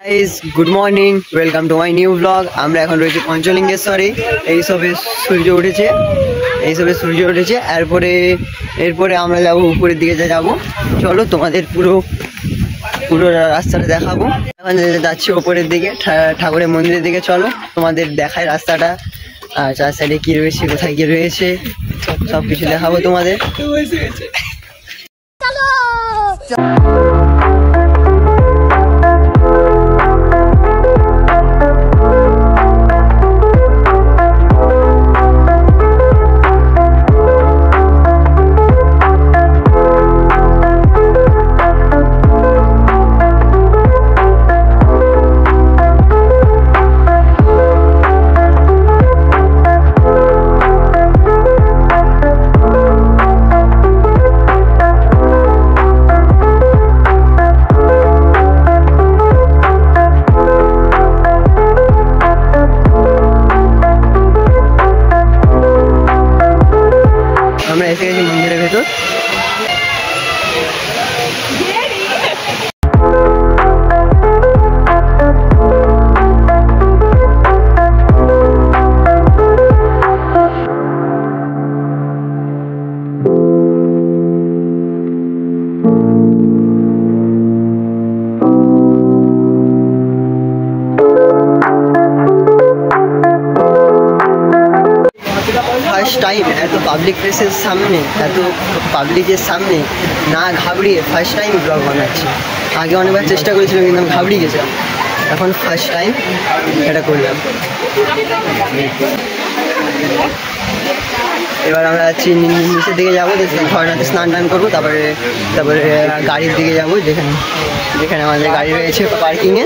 Guys good morning welcome to my new blog. আমরা এখন রয়েছি পঞ্চলিঙ্গেশ্বরে। এইসবে সূর্য উঠেছে এরপরে আমরা যাব উপরের দিকে যাব। চলো তোমাদের পুরো রাস্তাটা দেখাবো। এখন যাচ্ছি উপরের দিকে ঠাকুরের মন্দিরের দিকে। চলো তোমাদের দেখায় রাস্তাটা, আর চার সাইডে কি রয়েছে, কোথায় কি রয়েছে সব কিছু দেখাবো তোমাদের। আমরা এসে গেছি মন্দিরের ভেতর। ফার্স্ট টাইম এত পাবলিক প্লেসের সামনে, এত পাবলিকের সামনে না ঘাবড়িয়ে ফার্স্ট টাইম ব্লগ বানাচ্ছি। আগে অনেকবার চেষ্টা করেছিলাম কিন্তু আমি ঘাবড়িয়ে গেছিলাম, এখন ফার্স্ট টাইম এটা করলাম। এবার আমরা যাচ্ছি নিচের দিকে যাবো, ঝর্ণাতে স্নান টান করবো, তারপরে গাড়ির দিকে যাবো, যেখানে আমাদের গাড়ি রয়েছে পার্কিংয়ে।